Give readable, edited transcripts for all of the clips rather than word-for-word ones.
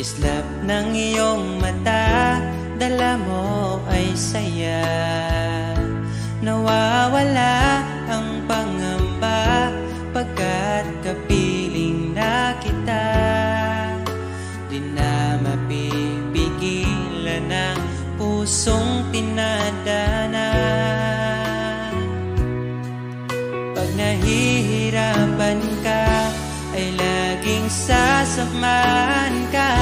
Kislap ng iyong mata, dala mo ay saya. Nawawala ang pangamba pagkat kapiling na kita. Di na mapipigilan ang pusong tinadana. Pag nahihirapan ka, ay laging sasamahan ka.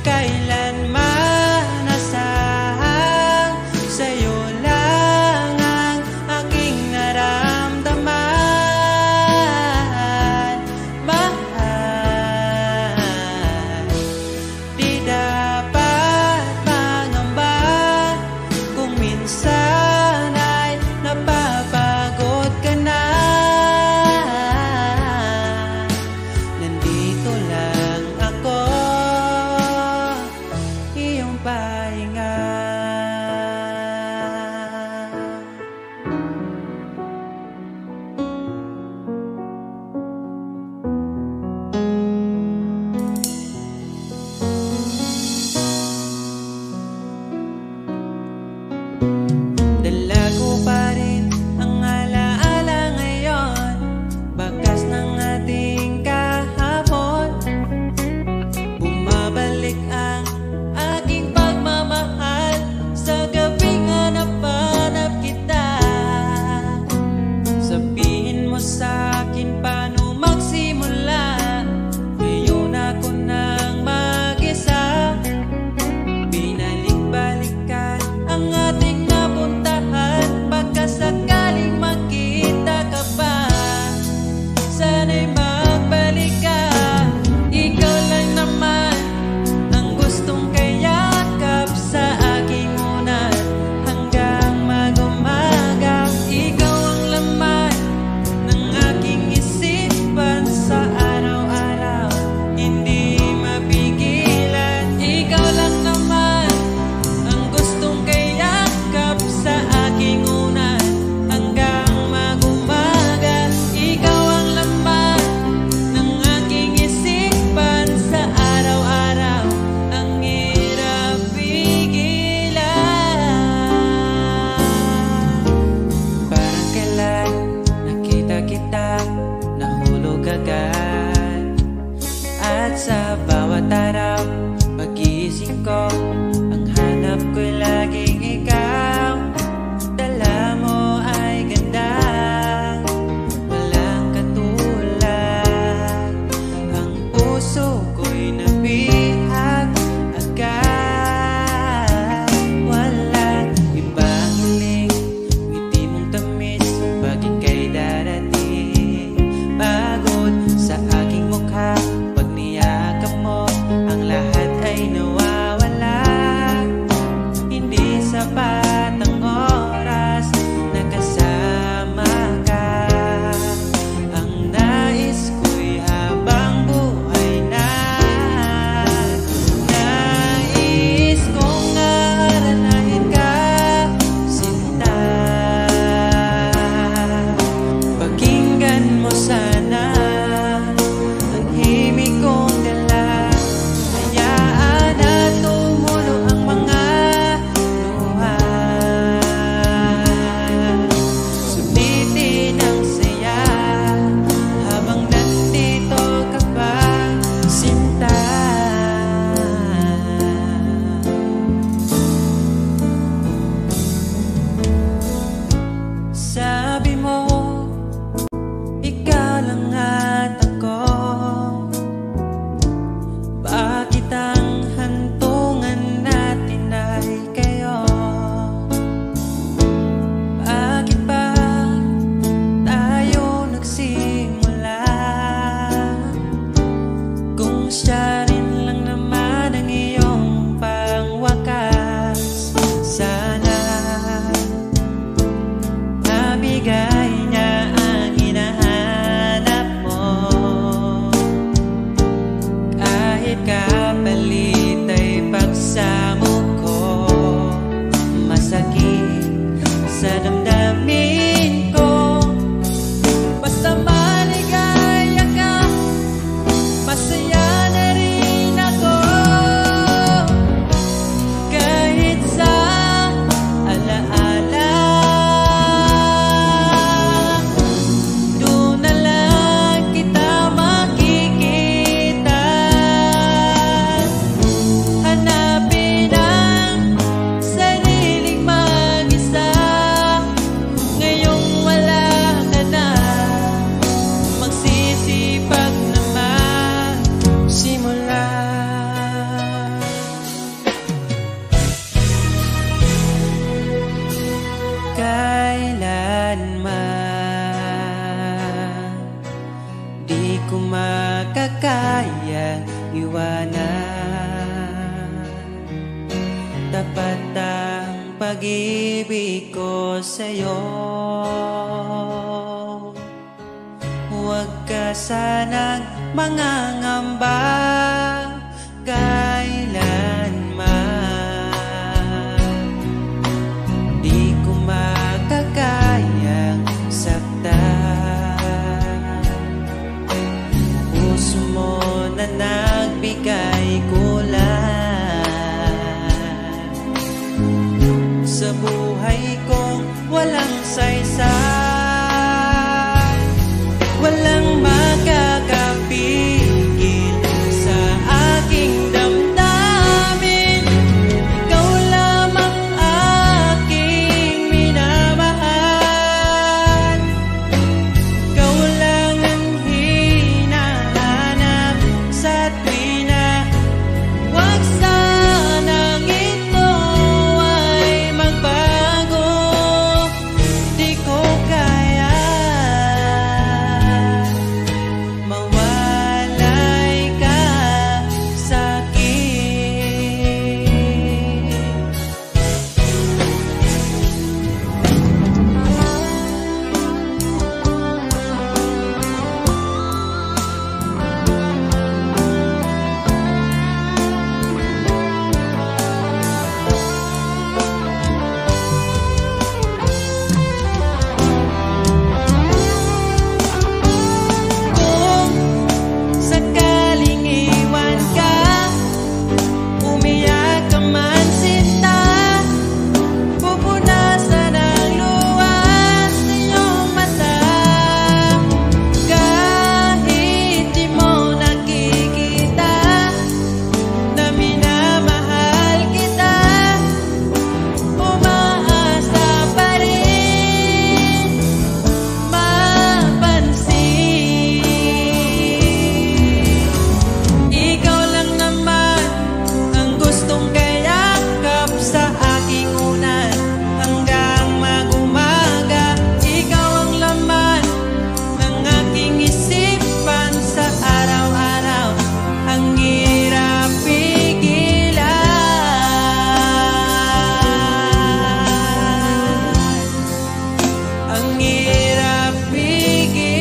Kailanman asahang sa'yo lang ang aking naramdaman. Mahal, di dapat mangamba kung minsan ay napapagod ka na. Nandito lang ako, iyong pahinga. Dala ko pa rin ang alaala ngayon, bakas ng ating kahapon. Bumabalik ang aking pagmamahal tapat ang pag-ibig ko sa'yo. Huwag ka sanang mangangamba kailanman. Di ko makakayang saktan. Puso mo na nagbigay kulan sa buhay kong walang saysay. Walang makakapigil sa aking damdamin. Ikaw lamang aking minamahal. Ikaw lang ang hinahanap sa tuwina. Huwag sanang ito ay magbago. Di ko kaya mawalay ka sa'kin. Kung sakaling iwan ka, umiyak ka man sinta, pupunasan ang luwas sa iyong mata. Kahit di mo nakikita na minamahal kita, umaasa pa rin mapansin. Ikaw lang naman ang gustong kayakap sa aking unan hanggang mag-umaga. Ikaw ang laman ng aking isipan sa araw-araw. Ang hirap pigilan. Ang hirap pigilan.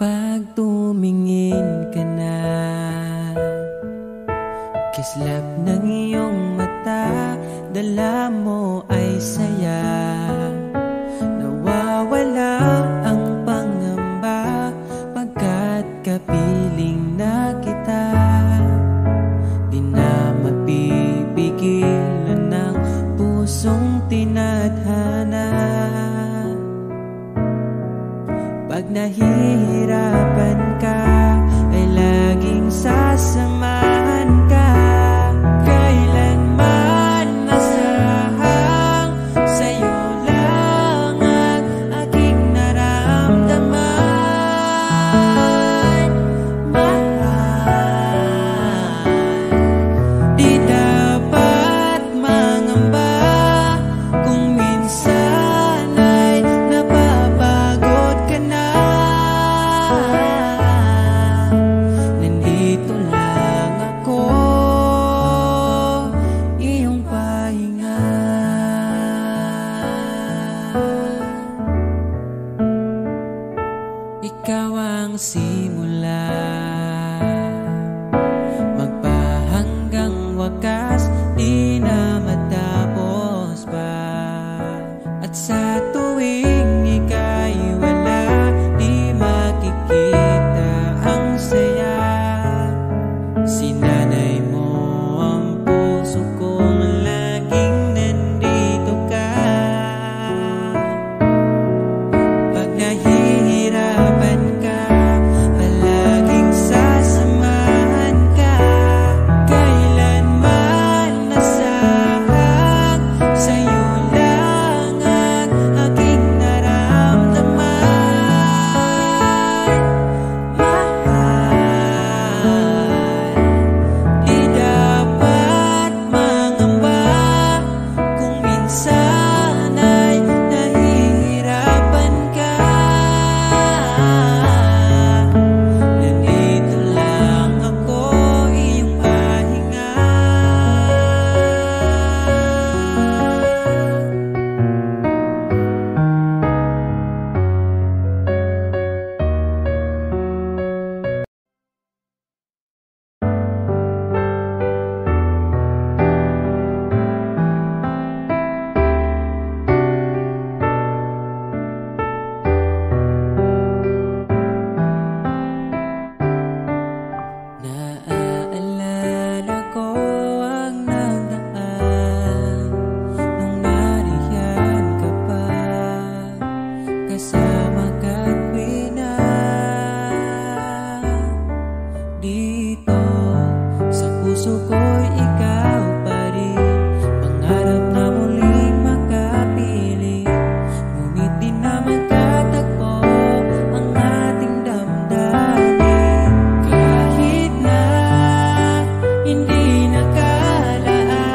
Pag tumingin ka na, kislap ng iyong mata, dala mo ay saya. Nawawala ang pangamba pagkat kapiling na kita. Di na mapipigilan ng pusong tinadhana. Pag nahihirapan ka, ay laging sasamahan ka. Kailanman masahang sa'yo lang ang aking naramdaman. Mahal, di dapat mangamba kung minsan ay napapagod ka na. Nandito lang ako, iyong pahinga. Ikaw ang simula, magpahanggang wakas, di na matapos pa. At sa tuwing ika'y wala, di makikita ang saya. Sinanay mo ang puso kong laging nandito ka. kasama ka't wina. Dito sa puso ko'y ikaw pa rin. Pangarap na muling makapiling, ngunit di na magkatagpo ang ating damdamin. Kahit na hindi nakalaan,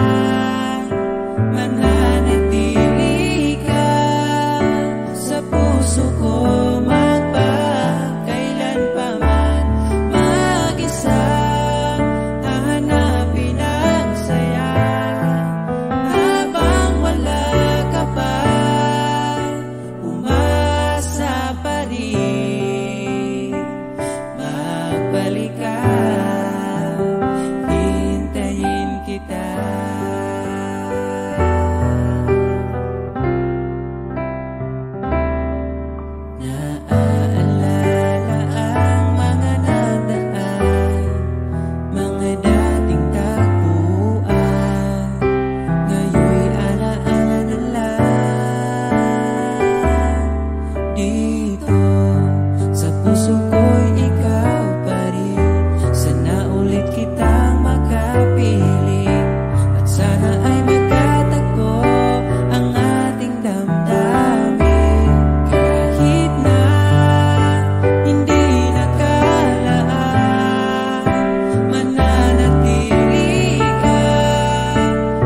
mananatili ka sa puso ko. Magpakailan pa man mag-isa, hahanapin ang saya habang wala ka pa. Umasa pa rin, magbalik ka, hintayin kita. Naaalala ang mga nadaan, mga dating tagpuan, ngayon'y alaala na lang. Dito sa puso ko'y ikaw pa rin. Sana ulit kitang makapiling, at sana ay magkatagpo ang ating damdamin. Kahit na hindi nakalaan, mananatili ka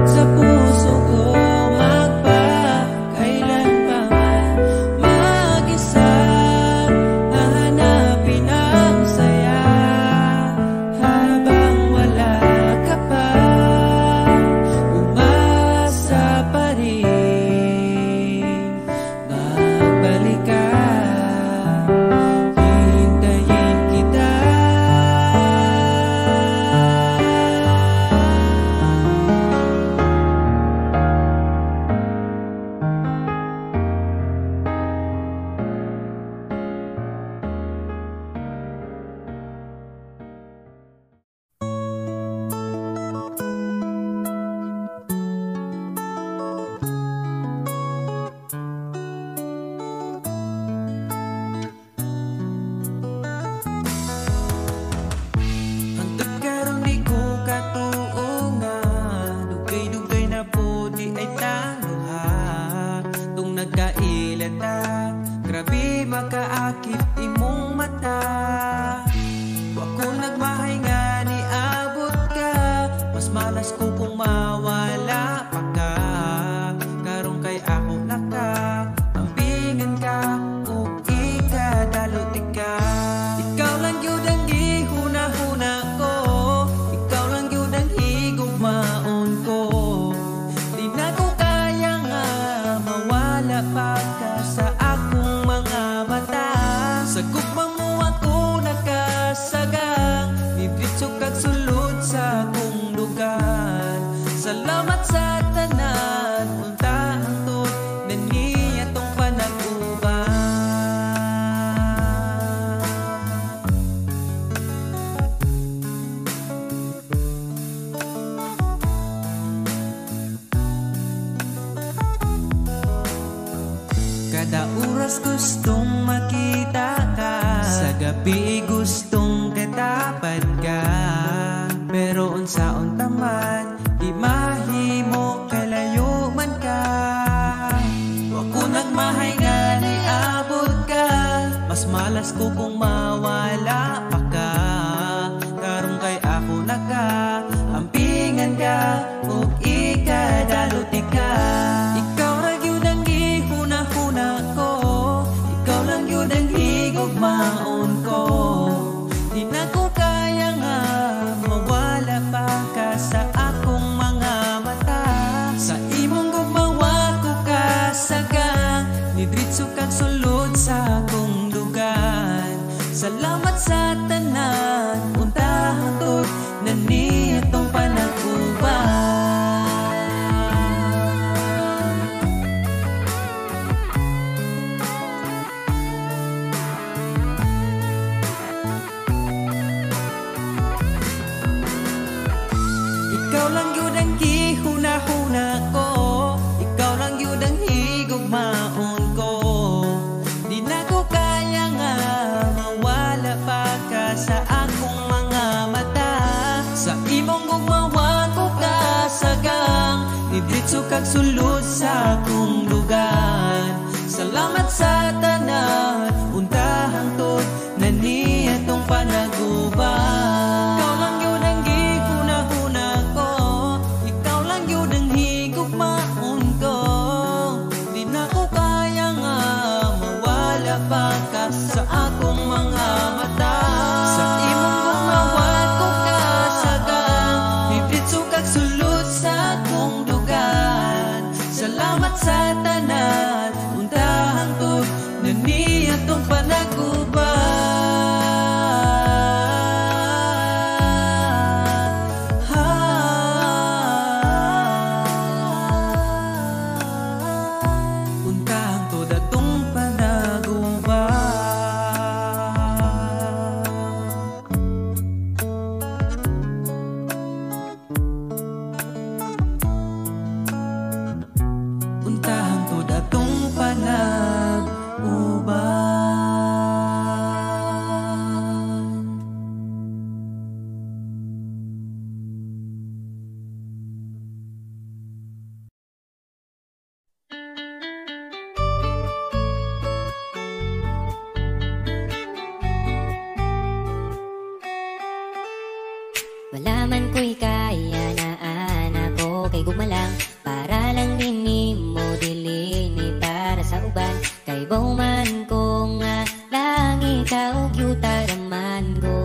sa puso ko. Magpakailan pa man mag-isa, hahanapin ang saya habang wala ka pa. Umasa pa rin, magbalik ka, hintayin kita. Hangtod karon di ko katuunga, dugay-dugay na po di ay tangluha. Tung nagkailata, grabe makaakit imong mata. Wa ko nagmahay nga ni abot ka, mas malas ko kung mawala pa ka. Karong kay ako naka, ambingan ka, ug ikadalot ka. Ikaw lang gyud ang gihuna-huna ko, ikaw lang gyud ang higugmaon ko. Di na ko kaya nga mawala pa ka sa akong mga mata. Sa gugmang mo ako nakasagang, didritso kag sulod sa akong lugar. Salamat sa tanan, unta hangtod na niya tong panag-uban. Kada oras gustong makita ka, sa gabi gustong katapan ka. Pero unsaon taman, di mahimo kalayo man ka. Wa ko nagmahay nga ni abot ka, mas malas ko kung mawala pa ka. Karong kay ako naka, ampingan ka, ug ikadalot ka. Ikaw ra gyud ang gihuna-huna ko, ikaw lang gyud ang higugmaon ko. Di na ko kaya nga mawala pa ka sa akong mga mata. Sa imong gugmawa ko kasagang, didritso kag sulod sa akong lugar. Salamat sa tanan, unta hangtod na niya tong panag-uban. kagsulod sa akong lugar. Salamat sa tanan, untahan to na ni atong panaguban. Ikaw lang yun ang gihuna-huna ko, ikaw lang yun ang higugmaon ko. Di na ko kaya nga mawala pa ka sa akong mga mata. Sa imong gumawat ko kasagan, bibitso kagsulod sa akong lugar. Salamat sa tanan, untahan to na ni atong panaguban. Untahan to datong panaguban. Untahan to datong panaguban. Wala man ko'y kaya na anak ko kay gumalang, para lang din ni mo dili ni para sa uban. Kay bauman ko nga lang ikaw yuta raman ko,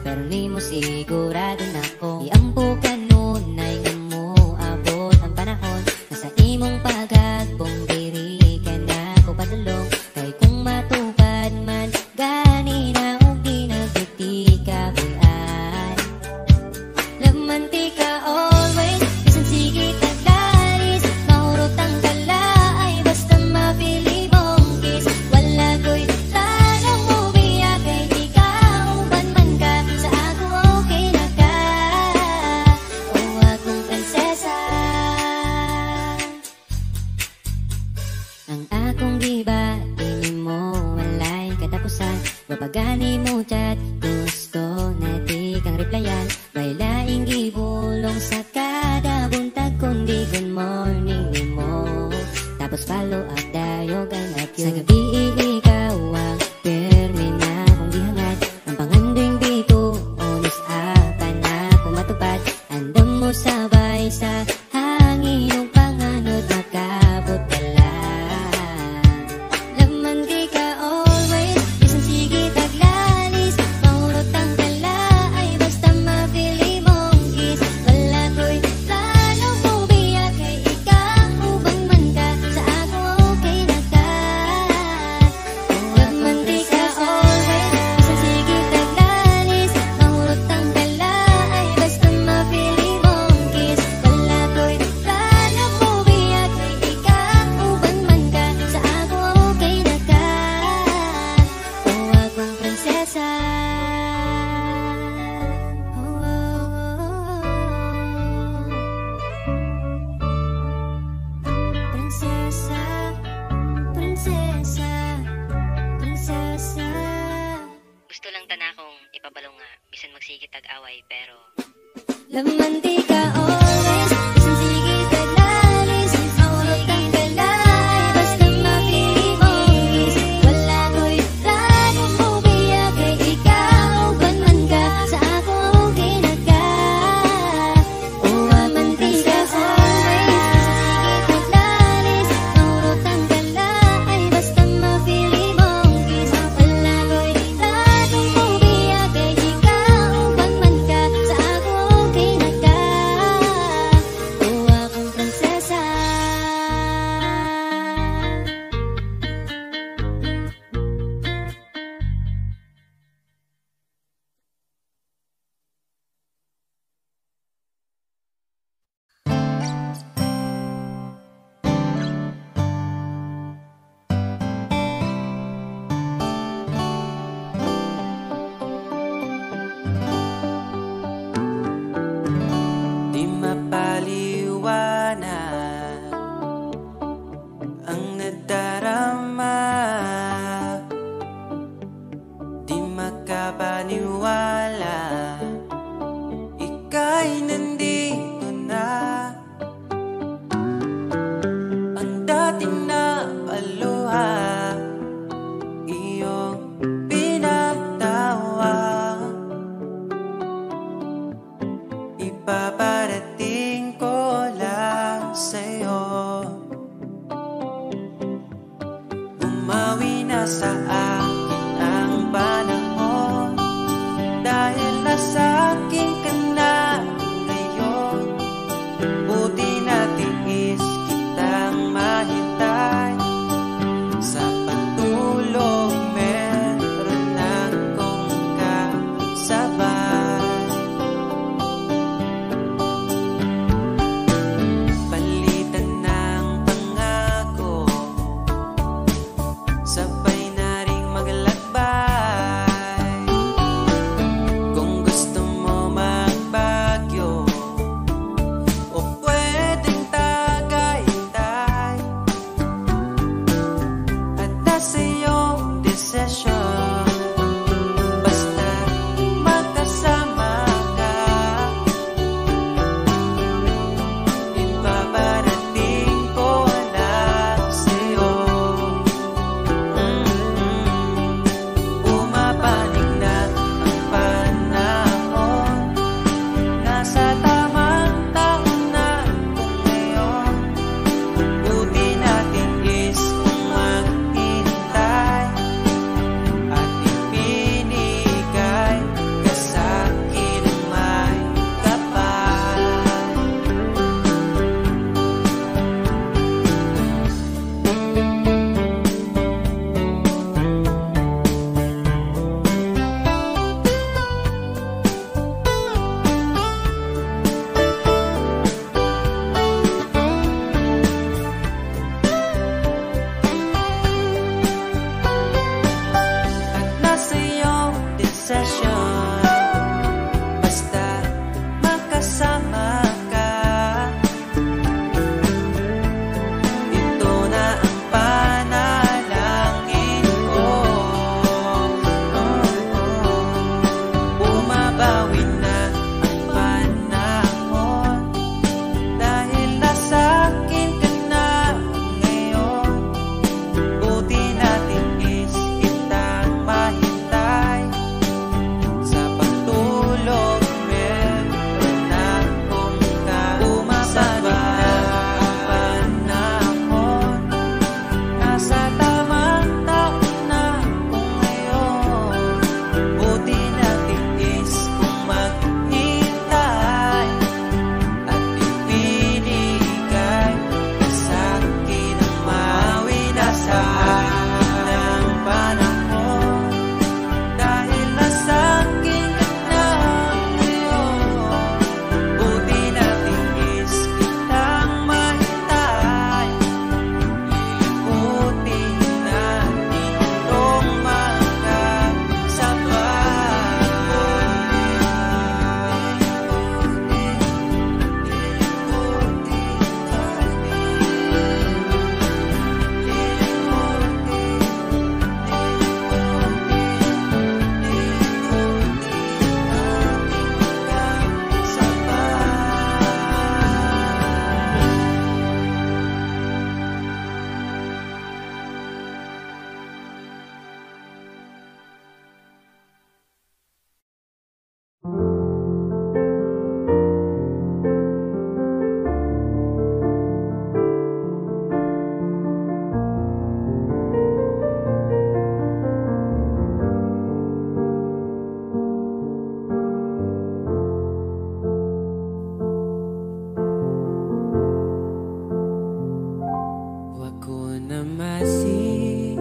pero ni mo sigurado na ko iampo kanunay nga mo abot ang panahon. Nasa imong pagagbong diri ka na ko padulong. Kay kung matupad man gani na og di nagduti ka buyan. Lamantika always, bisan sige taglaris, maurot ang kalaay, basta mapili mong kiss. Wala ko'y tanong mo biya, kay di ka uban man ka, sa ako okay na ka, o akong prinsesa. Ang akong giba, di mo walay katapusan, mapagani mo chat, gusto na di kang replyan. May laing gibulong sa kada buntag kundi good morning ni mo. Tapos follow up dayo ganap yun. Sa gabi ikaw ang permi na kong gihangad. Ang pangandoing di ko onis apa na kung matupad. Andam mo sabay sa hangin ng panganod makabot ka lang. Laman di ka always, bisan sige taglalis, maurot ang kalaay, basta mapili mong kiss. Wala ko'y plano mo biya, kay ikaw uban man ka, sa ako okay na ka. Laman di ka always, bisan sige taglalis, maurot ang kalaay, basta mapili mong kiss. Wala ko'y plano mo biya, kay ikaw uban man ka, sa ako okay na ka, o akong prinsesa. Prinsesa, prinsesa, prinsesa. Gusto lang tanakong ipabalong nga, bisan magsigit tag-away, pero laman di ka always, bisan sige taglalis, maurot ang kalay, basta mapili mong kiss. Wala ko'y plano mo biya, kay ikaw uban man ka, sa ako okay na ka, o aman di ka always, bisan sige taglalis, maurot ang kalay, basta mapili mong kiss. Wala ko'y plano mo biya, kay ikaw uban man ka, sa ako okay na ka, sa akin ang panahon, dahil nasa akin ka na ngayon. Buti na tiis kitang mahintay, sa pagtulog meron akong kasabay. Palitan ng pangako, sabay na ring maglakbay. Kung gusto mo magbagyo o pwedeng tagaytay, at nasa iyong desisyon, basta magkasama ka. Ipaparating ko lang sa'yo. Pumapanig na ang panahon, nasa tamang taon na kung ngayon. Buti natin is kung maghintay, at ipinigay ka sa'kin ang may kapal. At nasa iyong desisyon, basta magkasama ka. Ito na ang panalangin ko. Bumabawi na ang panahon, dahil nasa akin ka na ngayon. Buti natin is kitang mahintay, sa pagtulog meron akong kasabay. Panahon, nasa tamang taon na kung ngayon. Buti natin is kung maghintay, at ipinigay ka sa'kin ang mawi na sa akin ang panahon, dahil nasa akin ka na ngayon. Buti natin is kitang mahintay, liliputin natin itong Huwag ko na masi,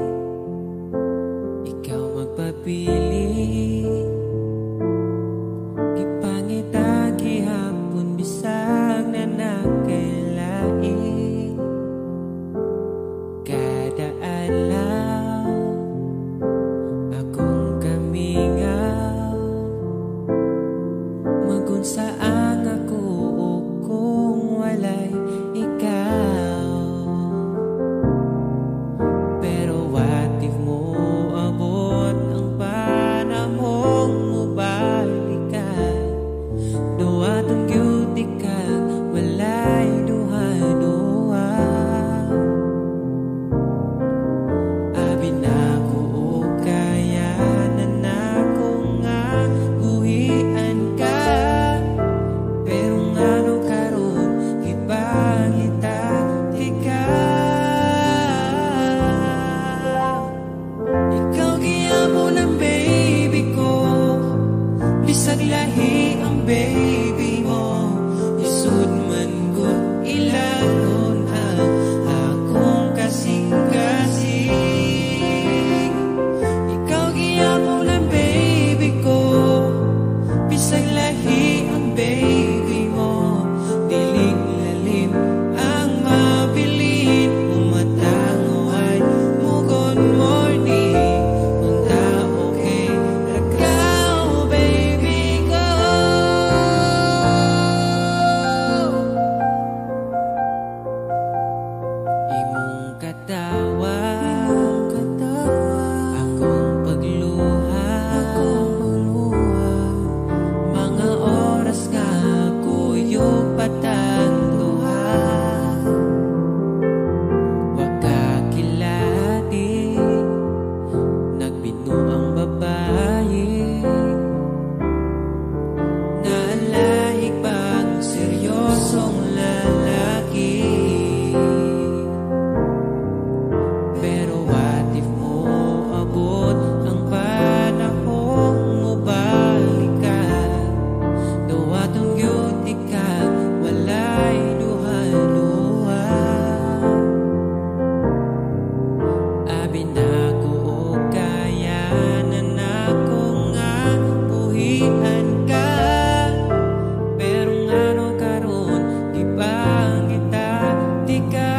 ikaw magpapili. Gipangita gihapon bisag na nakailait. Kada adlaw akong kamingaw, magunsa ang ako kung walay ikaw. Pero what if mo abot ang lahi ang baby mo, isud man ko ilaron ang akong kasing-kasing. Ikaw giyapon ang baby ko, bisag lahi ang baby mo, dilig lalim ang mabilin, umatanguan mo good morning, unta okay ragaw baby ko. Imong katawa, akong pagluha, mga oras nga kuyog patang duha. Wakakilati, nagbinuang babae, naalahig bang seryosong lalaki. Pero what if mo abot ang panahon mo balikan, duwatong beauty ka, walay duha-duha. Abi na ko o kaya na ako nga buhian ka, pero ngano karon gipangita di ka.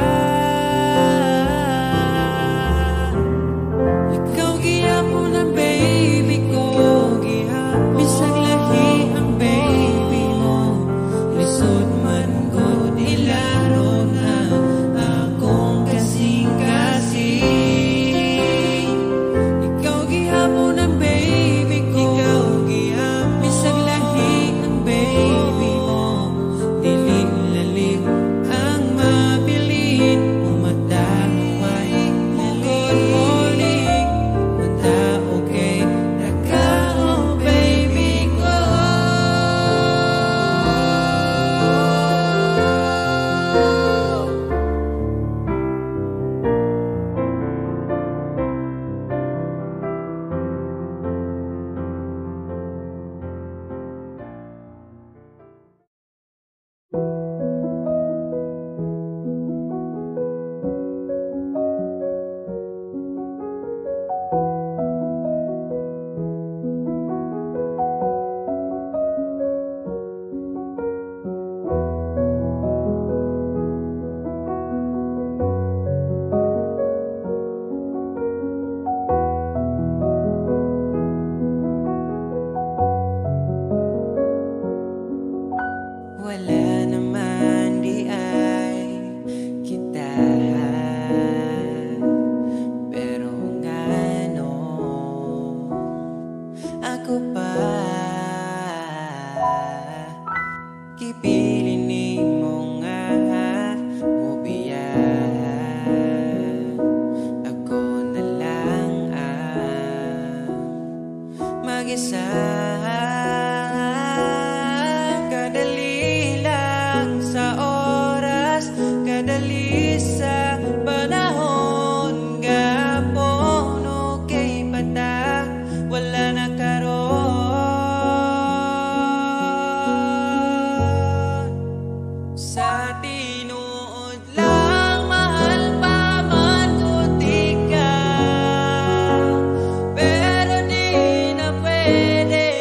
Ikaw giyapon ang baby ko, bisag lahi ang baby mo, lisod man gud ilaron ang akong kasing-kasing. Ikaw gihapon ang baby ko, bisag lahi ang baby mo, dilig lalim ang mabilin, umatanguan mo good morning, unta okay ragaw baby ko. Wala naman di ay kita, pero ngano ako pa kipili nimo nga mubiya. Ako na lang ang mag-isa, kadali lang sa oras, kadali sa panahon, gapon okay pata, wala na karon. Sa tinuod lang mahal pa man ko tika, pero di na pwede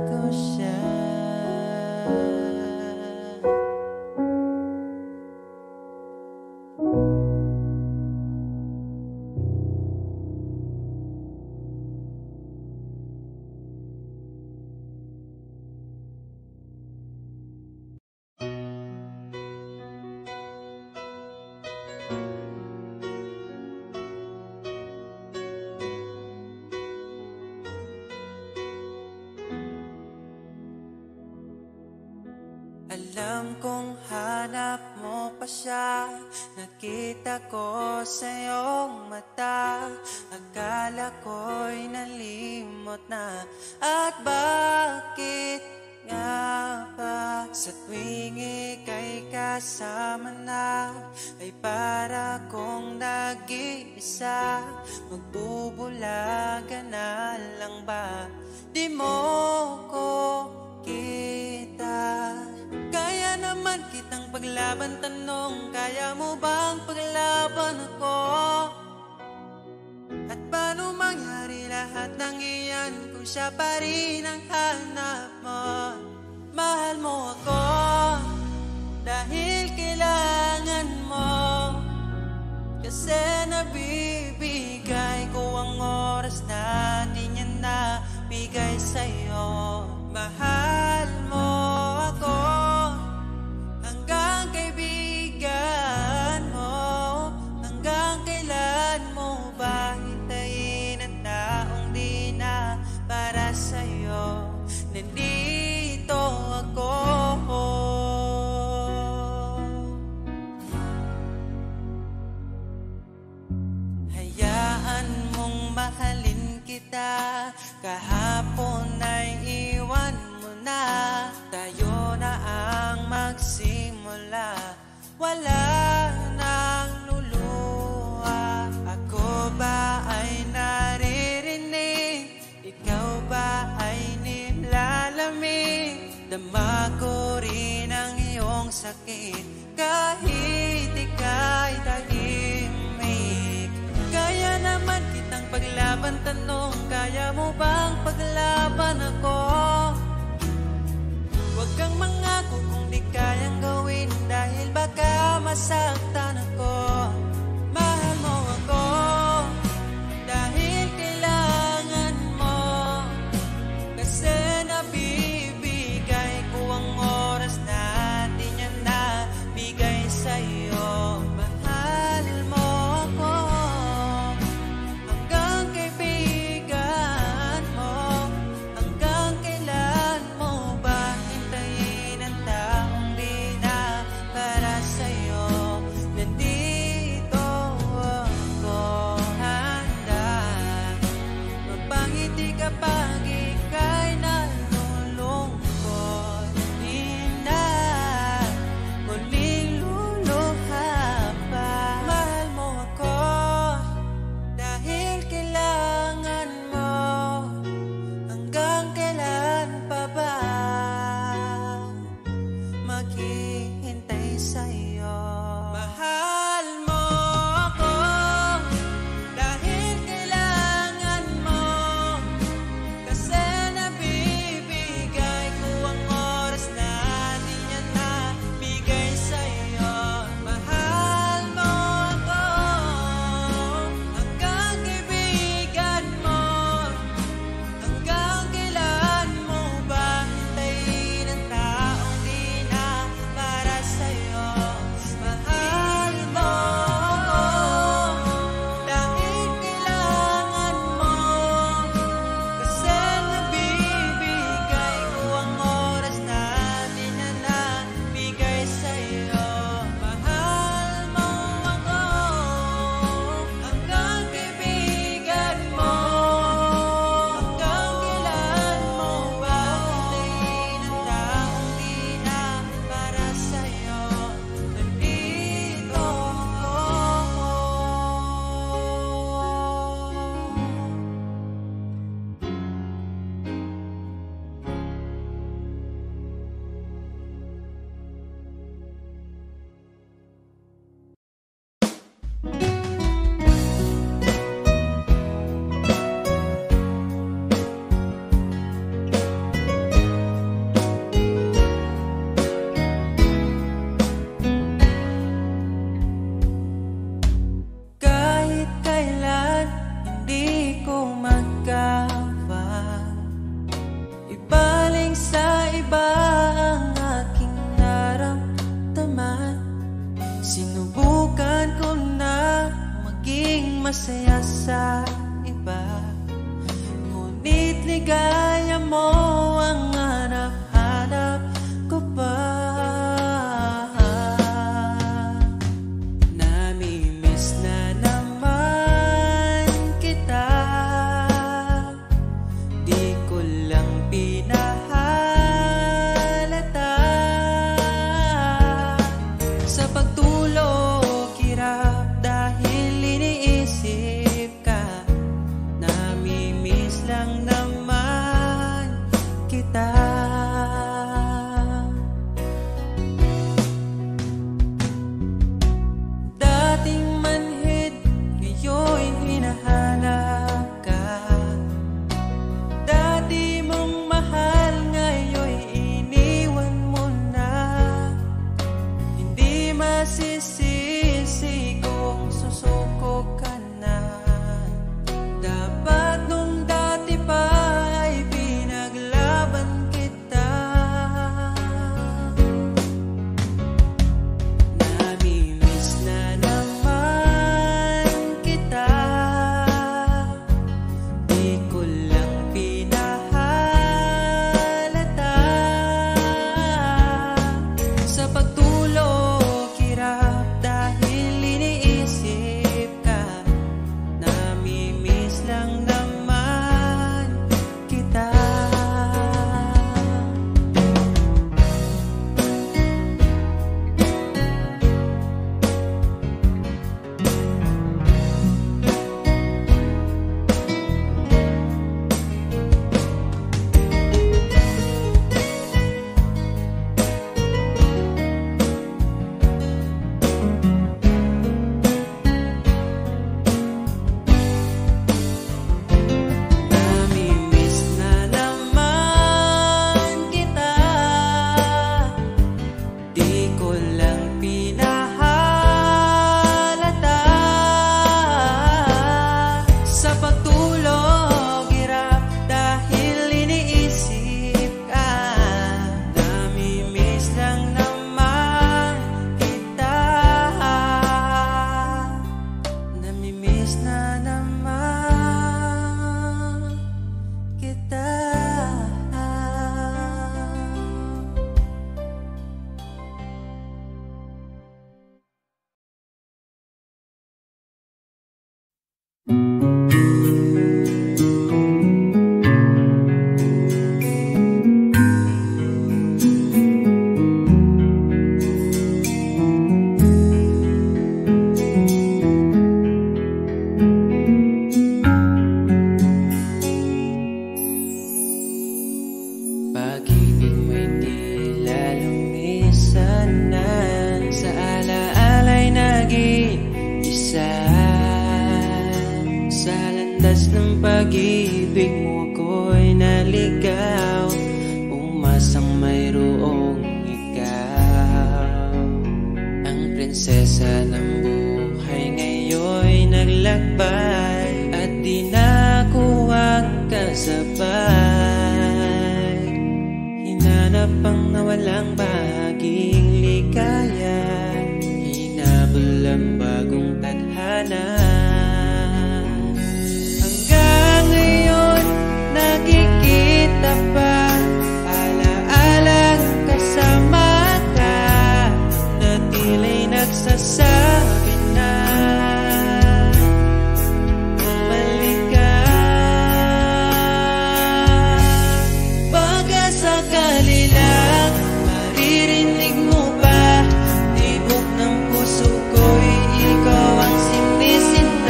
ko siya. Alam kong hanap mo pa siya, nakita ko sa iyong mata. Akala ko'y nalimot na, at bakit nga ba sa tuwing ika'y kasama na, ay para kong nag-iisa. Magbubulaga na lang ba, di mo ko kita? Kaya naman kitang paglaban, tanong, kaya mo bang paglaban ako? At paano mangyari lahat ng iyan kung siya pa rin ang hanap mo? Mahal mo ako dahil kailangan mo, kasi nabibigay ko ang oras na di niya nabigay sa'yo. Mahal mo ako hanggang kaibigan mo. Hanggang kailan mo ba hintayin ang taong di na para sa'yo? Nandito ako. Hayaan mong mahalin kita, kahapon ay iwan mo na. Tayo na ang magsimula, wala nang luluha. Ako ba ay naririnig, ikaw ba ay nilalamig? Dama ko rin ang iyong sakit kahit ika'y tahimik. Kaya naman kitang paglaban, tanong, kaya mo bang paglaban ako? Huwag kang mangako kung di kayang gawin, dahil baka masaktan ako. Mahal mo ako dahil kailangan mo, kasi nabibigay ko ang oras na di niya nabigay sa'yo. Mahal mo ako hanggang kaibigan mo. Hanggang kailan mo ba hintayin ang taong di na para sa'yo? masaya sa iba, ngunit ligaya mo ang hanap-hanap ko pa. Namimiss na naman kita, di ko lang pinahalata. Sa pagtulog hirap dahil iniisip ka, namimiss lang naman kita. Dating manhid, ngayon hinahanap ka. Dati mong mahal, ngayon iniwan mo na. Hindi masisisi kung susuko ka na. Dapat nung dati pa ay pinaglaban kita. Namimiss na naman kita, di ko lang pinahalata. Sa pagtulog hirap dahil iniisip ka, namimiss lang naman kita. Namimiss na naman kita, di ko lang pinahalata. Sa pagtulog hirap dahil iniisip ka, namimiss lang naman kita. Namimiss na naman kita. Pag-ibig mo'y tila lumisan na, sa alaala'y nag-iisa. Sa landas ng pag-ibig mo ako'y naligaw, umasang mayroong ikaw. Ang prinsesa ng buhay ngayon'y naglakbay, at di na ako ang kasabay. Hinanap ang nawalang bahaging ligaya, hinabol ang bagong tadhana. Hanggang ngayon nakikita pa, alaalang kasama ka, na tila'y nagsasabi na bumalik ka. Baka sakali lang maririnig mo pa, tibok ng puso ko'y ikaw ang sinisinta.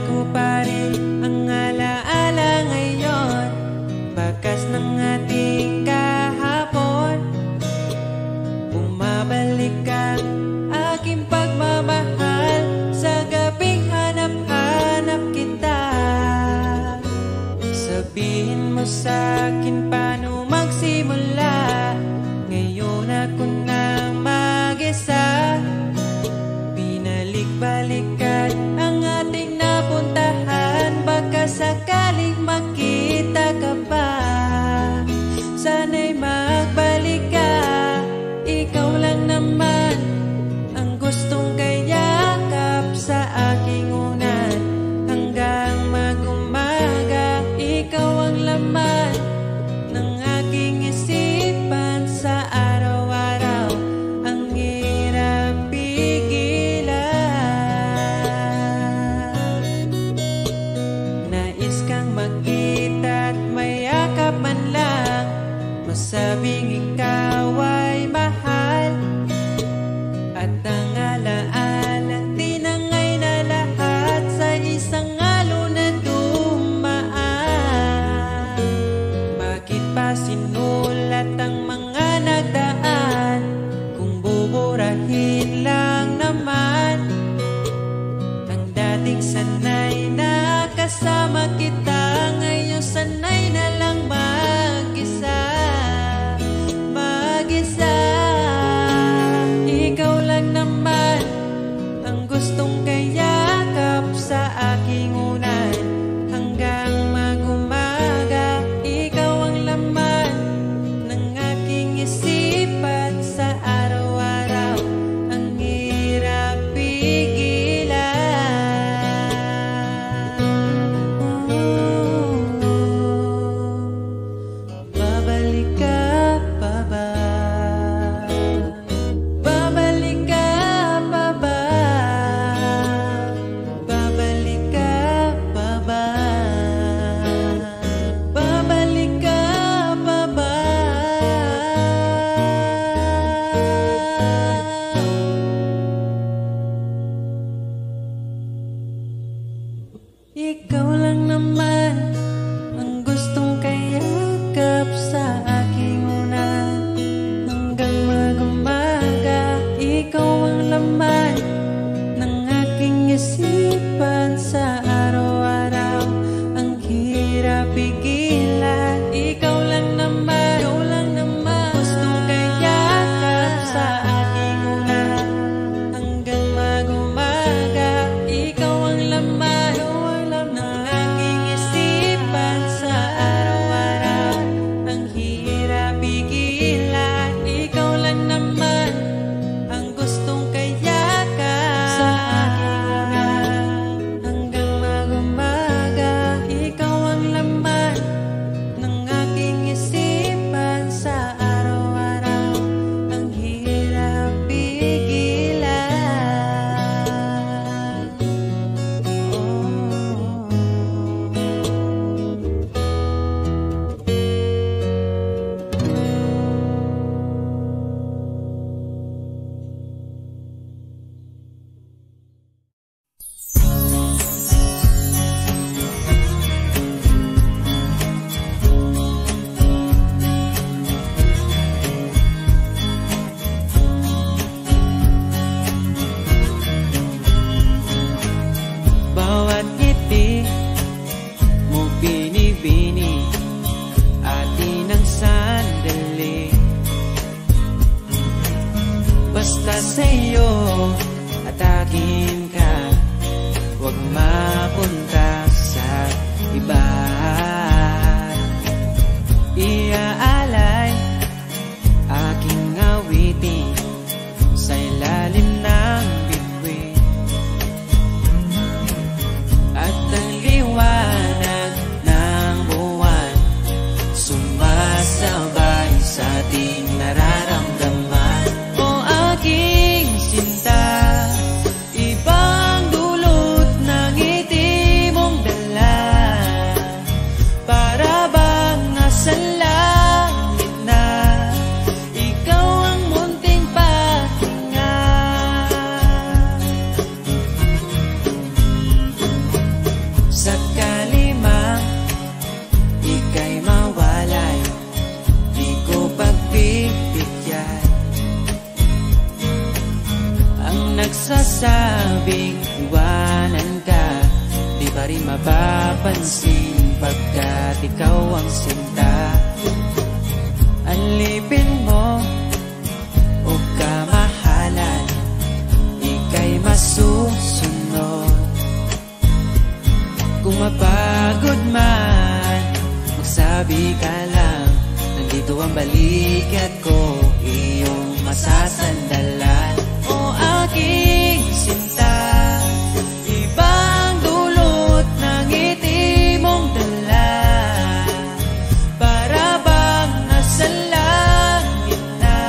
ko pa rin ang alaala ngayon, bakas ng ating kahapon. Bumabalik ang aking pagmamahal sa gabing hanap-hanap kita. Sabihin mo sa'kin paano magsimula, ngayon ako na mag-isa. Binalik-balikan ang ating napuntahan, baka sakaling makita ka pa. Sana'y magbalik ka, ikaw lang naman ang gustong kayakap sa aking unan. Hanggang mag-umaga, ikaw ang laman ng aking isipan sa araw-araw. Ang hirap pigilan. Nais kang makita at mayakap man lang, masabing ikaw ay mahal. At ang alaala tinangay na lahat sa isang alon na dumaan. Bakit pa sinulat ang mga nagdaan kung buburahin lang naman ang dating sanay na kasama kita? Ngayon sanay na lang mag-isa, mag-isa. Ikaw lang naman ang gustong kayakap sa aking unan. Hanggang mag-umaga, ikaw ang laman ng aking isipan sa araw-araw. Ang hirap pigilan. Babalik ka pa ba? Babalik ka pa ba? Babalik ka pa ba? Babalik ka pa ba? Ikaw lang naman ang gustong kayakap sa aking unan. Hanggang mag-umaga, ikaw ang laman ng aking isipan sa araw-araw. Ang hirap pigilan. Ikaw lang naman, ikaw lang naman gustong kayakap sa aking unan. Hanggang mag-umaga, ikaw ang laman ng aking isipan nasabing iwanan ka, di pa rin mapapansin pagkat ikaw ang sinta. Alipin mo o kamahalan, ika'y masusunod. Kung mapagod man, magsabi ka lang, nandito ang balikat ko, iyong masasandalan. O aking sinta, ibang dulot ng ngiti mong dala, para bang nasa langit na,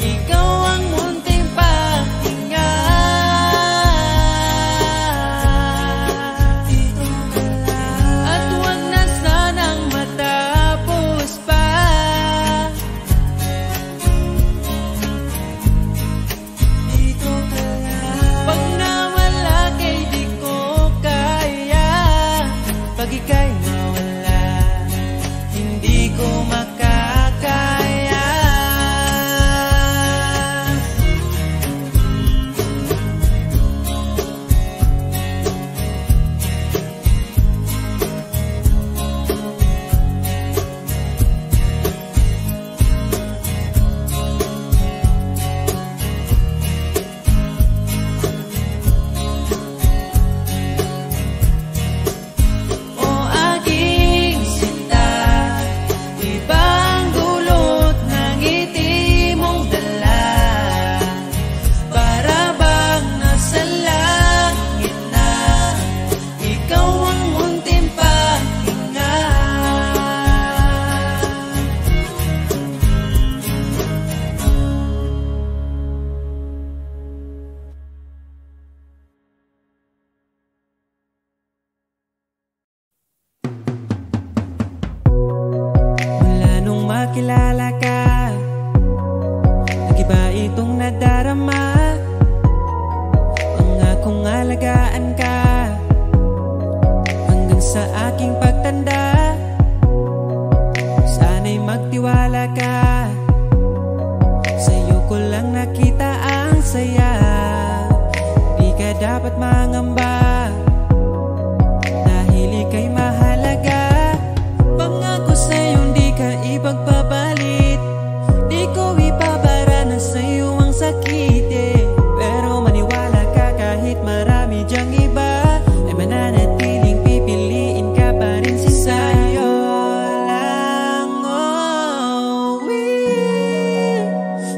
ikaw ang munting pahinga. At huwag na sanang matapos pa. Pag nawala kay di ko kaya, pag ika'y nawala, hindi ko makakaya. O aking sinta, ibang dulot ng ngiti mong dala, para bang nasa langit na, ikaw ang munting pahinga. Mula nung makilala ka, nag-iba itong nadarama. Pangakong alagaan ka hanggang sa aking pagtanda. Sana'y magtiwala ka, sa'yo ko lang nakita ang saya. Di ka dapat mangamba, dahil ika'y mahalaga. Pangako sa'yo di ka ipagpapalit, di ko ipabara na sa'yo ang sakit, eh. Pero maniwala ka, kahit marami dyang iba, ay mananatiling pipiliin ka pa rin si sa'yo lang. Oh,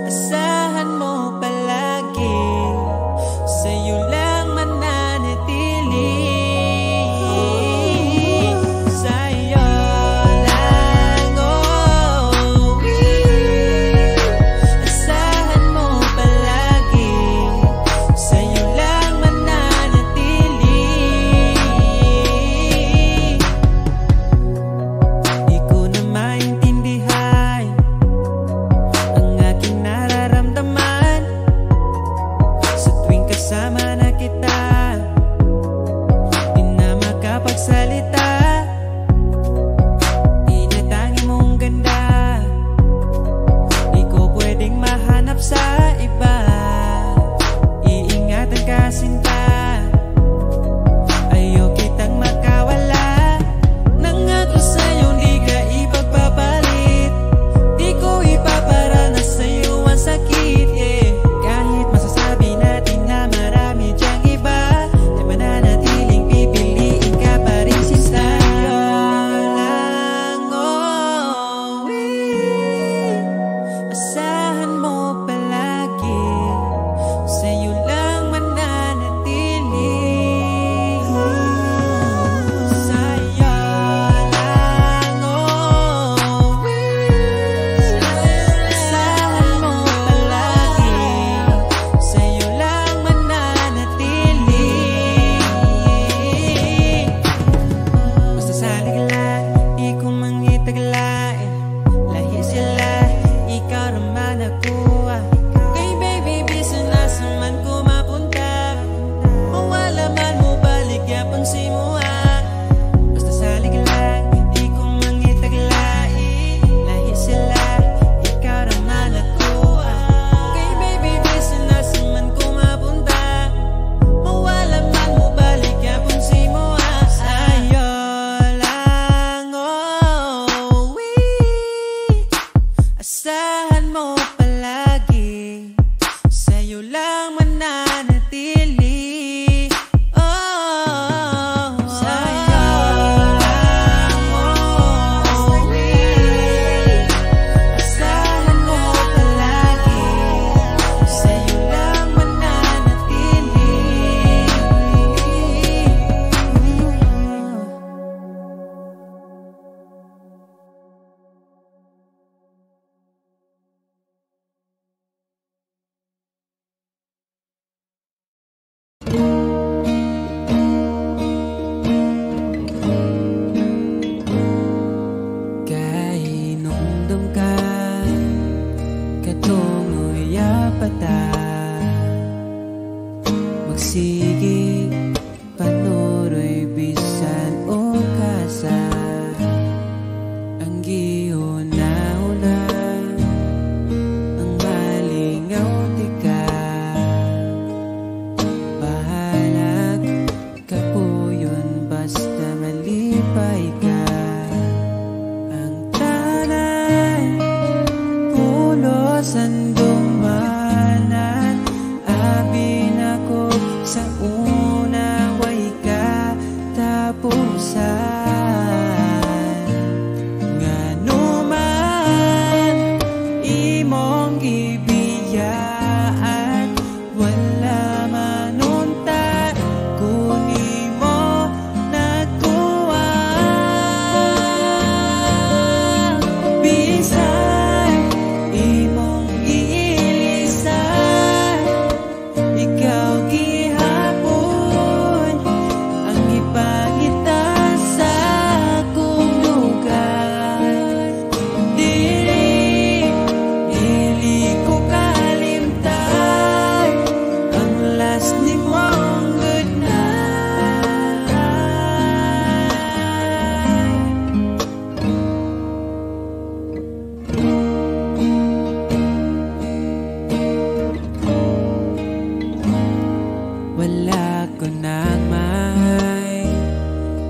asahan mo palagi, sa'yo lang mananatili. Sa'yo lang, oh, asahan mo palagi, sa'yo lang mananatili. Di ko na maintindihan ang aking nararamdaman sa tuwing kasama na kita, di na makapagsalita. Tinatangi mong ganda, di ko pwedeng mahanap sa iba. Iingatan ka sinta, ayaw kitang makawala. Nangako sa'yo di ka ipagpapalit, di ko ipapara na sa'yo ang sakit, yeah. Kahit masasabi natin na marami dyang iba, ay mananatiling pipiliin ka pa rin si sa'yo lang. Oh, asahan mo palagi, sa'yo lang mananatili. Sa'yo lang, oh, asahan mo palagi, sa'yo lang mananatili. Basta salig lang, di ko mangitaglain, lahi sila, ikaw naman ako, ah. Kay baby, bisa nasa man ko mapunta, mawala man mo balik yapon si mo, ah. Basta salig lang, di ko mangitaglain, lahi sila, ikaw naman ako, ah. Kay baby, bisa nasa man ko mapunta,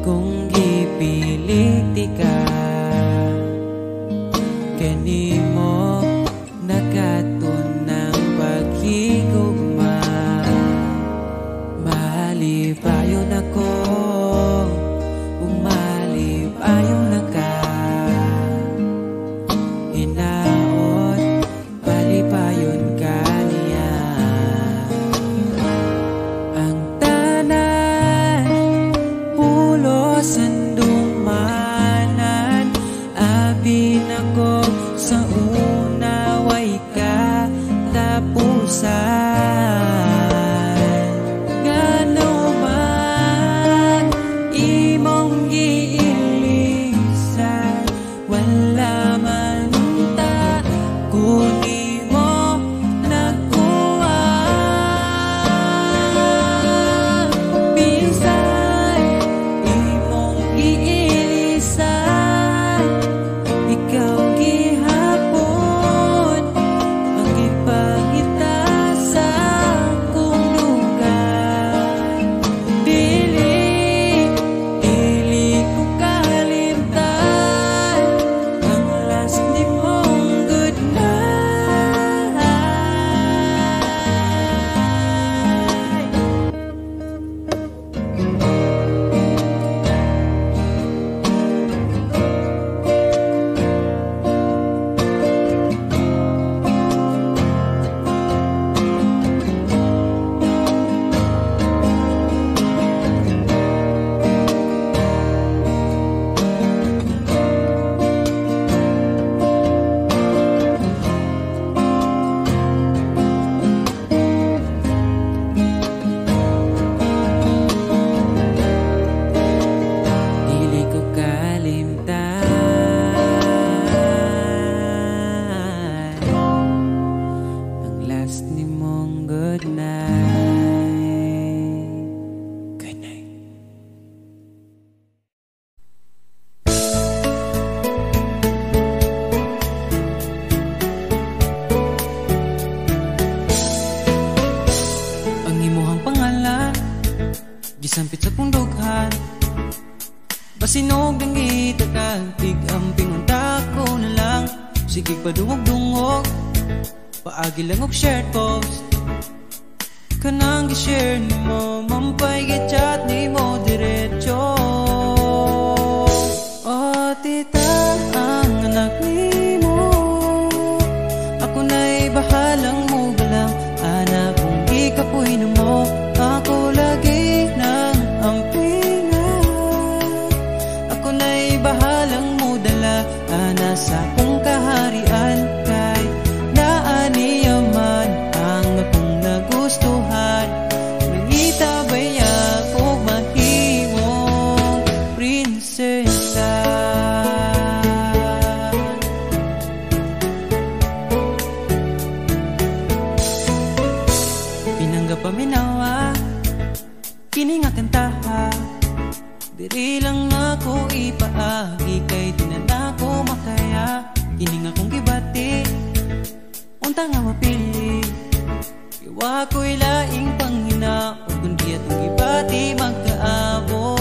kung gipilit ka, kanimo nakatunang paghigugma. Malipayon ako, umalipayon na ka. Hinaot, palipayon ka niya. Ang tanan, pulos andumanan, abin ako sa unaway ka tapusan. Ngano man imong giilisan, wala man ta kunin mo nakuha. Bisan imong giilisan, ikaw gihapon ang ipangita sa akong lugar. Dili ko kalimtan ang last nimong good night. Dili ko kalimtan ang last nimong good night. Good night. Ang imuhang pangalan gisampit sa kong dughan, basinog ng itakag, tig-amping unta ko na lang. Sige padungog-dungog, paagi lang og shared post. Kanang gi-share ni mo, mampay gi-chat ni mo diretso. O tita, ang anak ni mo, ako na'y bahalang mo galang. Anak kong ikapoy na mo, ako lagi ng ampingan. Ako na'y bahalang mo dala, ana sa kong kaharian. Kay naaniyaman ang akong nagustuhan, nangitabay ako mahimong prinsesa. Pinangga paminawa, kini nga kantaha, diri lang ako ipaagi kay di na ako makaya. Kini nga kong gibati, unta nga mapili, iwa ko'y laing panghina, o kundi atong gibati magkaabo.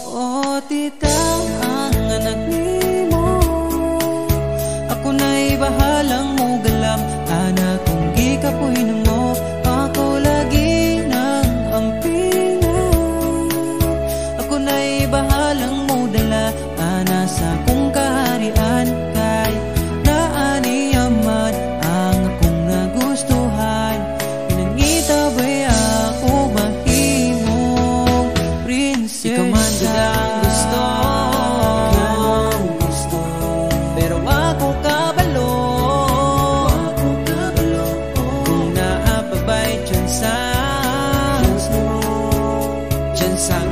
O tita, ang anak ni mo, ako na'y bahalang mo galam. Anak kong gikapoy na mo, ako lagi ng ampingan. Ako na'y bahalang mo dala, ana sa kong kaharian. Kay naaniyaman ang akong nagustuhan, pinangitabay ako mahimong prinsesa. Ikaw man ang gusto, pero ako kabalo. Kung naapabay tsansa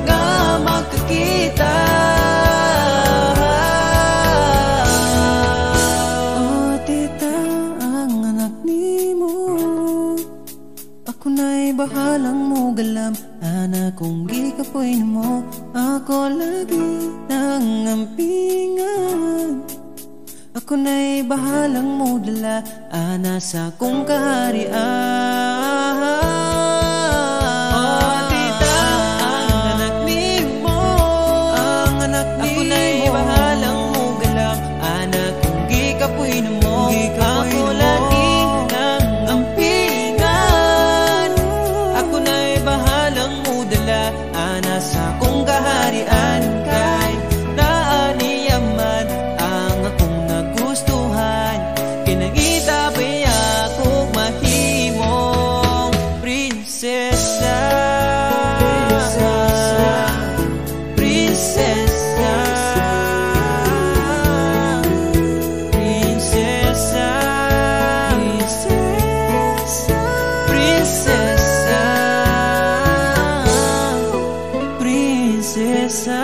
nga magkakita. O tita, ang anak ni mo, ako na'y bahalang mo galam. Anak kong gikapoy na mo, ako lagi ng ampingan. Ako na'y bahalang mo dala, ana sa kong kaharian. O tita, ang anak ni prinsesa.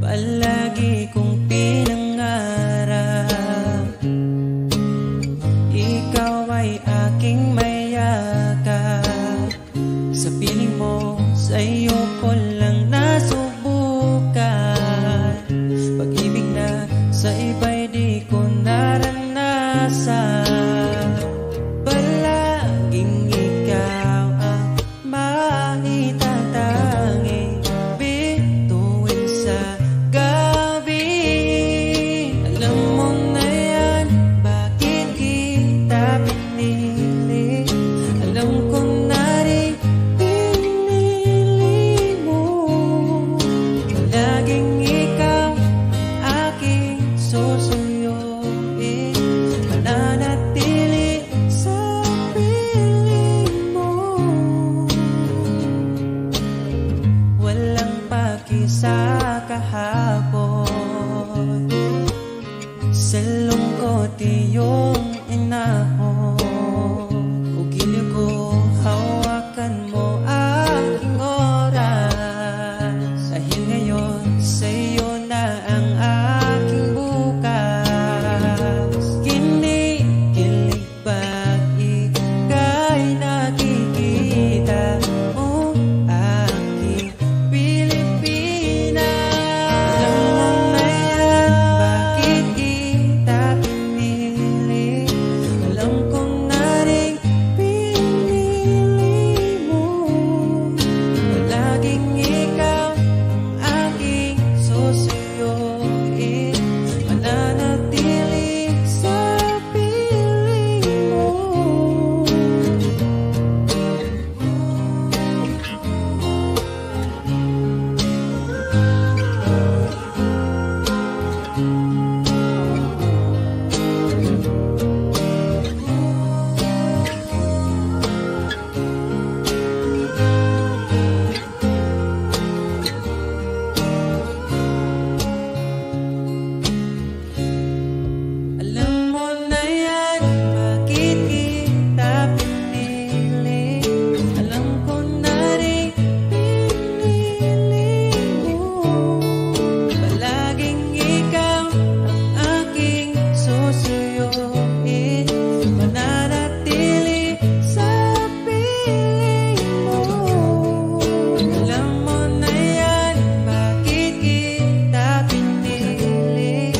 Palagi kong pinangarap, ikaw ay aking mayakap. Sa piling mo, sa iyo ko lang nasubukan. Pag-ibig na sa iba'y di ko naranasan. Palaging ikaw ang maitatanging bituin sa gabi. Alam mo na yan, bakit kita pinili? Alam ko na rin pinili mo. Palaging ikaw aking susuyuin, mananatili sa piling mo. Walang paki sa kahapon, sa lungkot iyong inahon. Ugilyo ko, hawakan mo aking oras. Dahil ngayon sa iyo na ang aking bukas. Kinikilig pag ika'y nakikita mo aking Pilipinas. Alam mo na yan, bakit kita pinili? Alam ko na rin pinili mo. Palaging ikaw ang aking susuyuin, mananatili sa piling mo. Alam mo na yan, bakit kita pinili? Alam ko na rin pinili mo. Palaging ikaw ang aking susuyuin, mananatili sa piling mo. Alam mo na yan, bakit kita pinili?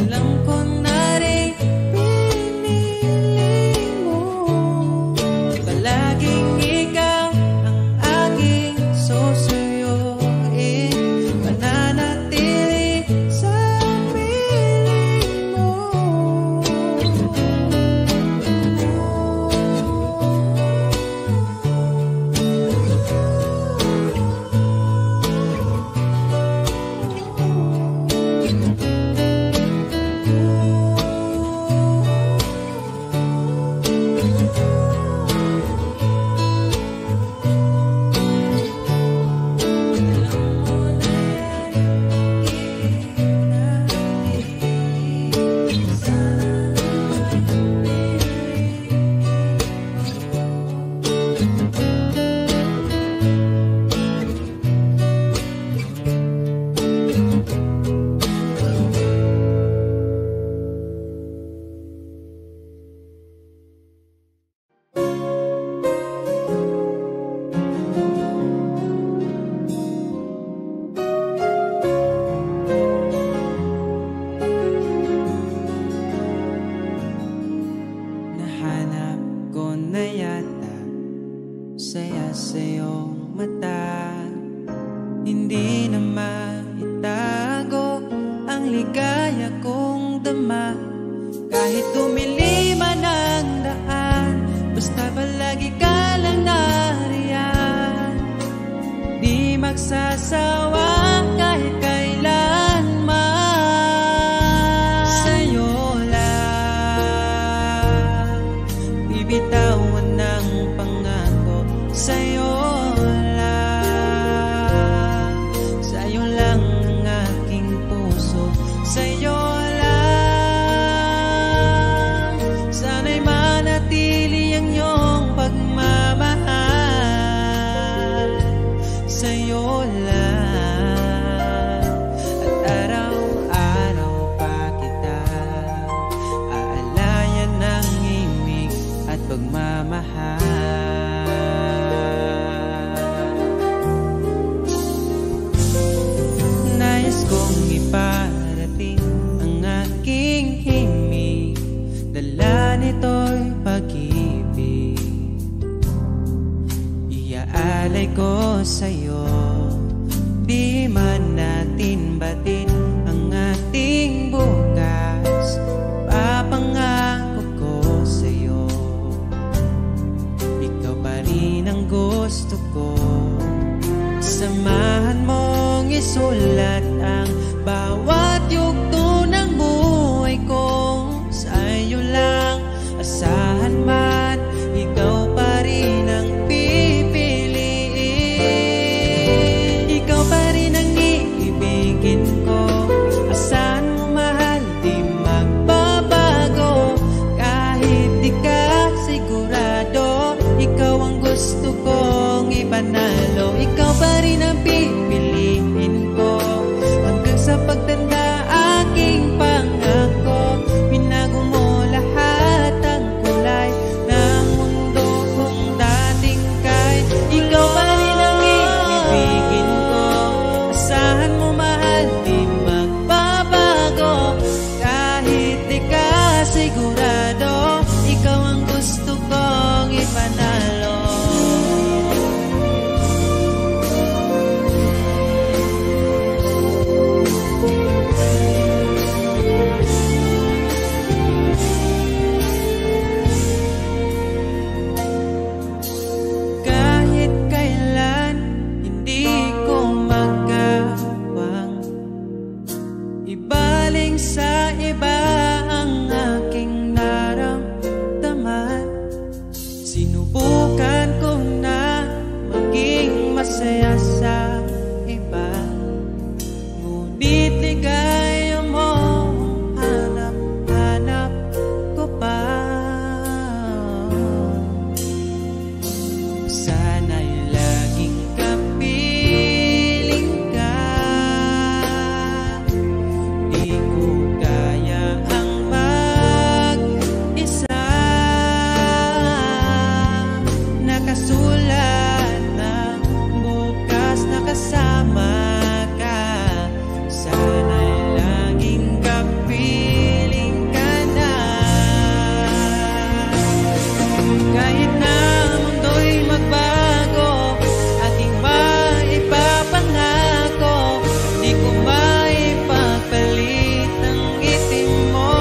Alam ko na rin pinili mo. Palaging ikaw ang aking susuyuin, mananatili sa piling mo. Nahanap ko na yata saya sa iyong mata. Hindi na maitago ang ligaya kong dama. Kahit tumili man ang magsasawa kahit kailanman. Sa'yo lang bibitawan ng pangako. Sa'yo lang, sa'yo lang ang aking puso. Sa'yo lang, sana'y manatili ang iyong pagmamahal. Sa'yo lang, at araw-araw pa kita aalayan ng himig at pagmamahal. Nais kong iparating ang aking himig, dala nito'y pag-ibig. Iaalay ko sa'yo, di man natin batin ang ating bukas. Papangako ko sa'yo, ikaw pa rin ang gusto ko. Samahan mong isulat ang bawat yugto ng buhay ko. Sa'yo lang, asahan man, ikaw pa rin ang pipiliin. Ikaw pa rin ang iibigin ko. Asahan mo mahal, di magbabago. Kahit di ka sigurado, ikaw ang gusto kong ipanalo. Ikaw pa rin ang pipiliin ko hanggang sa pagtanda aking pangako. Binago mo lahat ang kulay ng mundo kung dating kay. Ikaw pa rin ang iibigin ko. Asahan mo mahal, di magbabago. Kahit di ka sigurado, ikaw ang gusto kong ipanalo. Kahit kailan hindi ko magawang ibaling sa iba ang aking naramdaman. Sinubukan ko na maging masaya sa iba, ngunit ligaya mo hanap-hanap ko pa. Sana'y laging kapiling ka. Di ko kaya ang mag-isa. Nakasulat ng bukas na kasama ka. Sana'y laging kapiling ka na. Kahit na mundo'y magbago, aking maipapangako, di ko maipagpalit ang itim mo.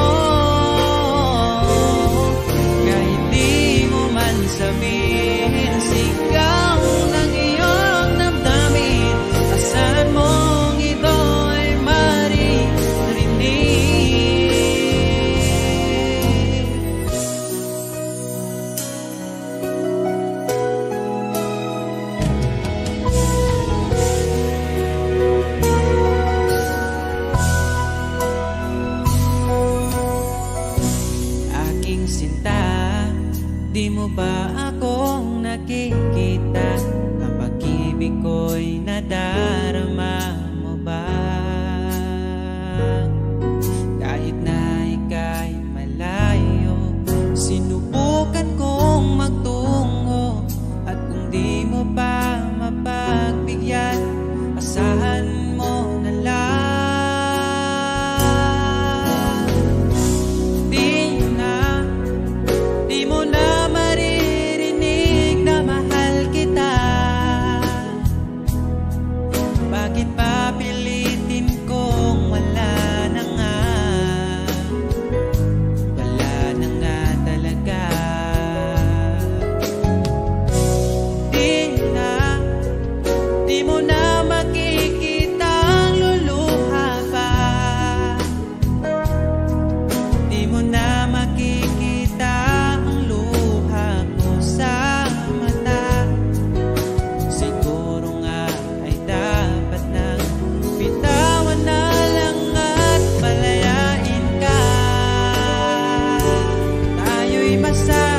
Kahit di mo man sabihin, sigaw ng iyong damdamin. Asahan mong ito ay maririnig. Aking sinta, di mo ba akong nakikita? Ang pag-ibig ko'y nadarama mo ba? Kahit na ika'y malayo, sinubukan kong magtungo. At kung di mo pa mapagbigyan, asahan mo na lang. Di mo na maririnig na mahal kita. Bakit papilitin kong wala na nga? Wala na nga talaga. sa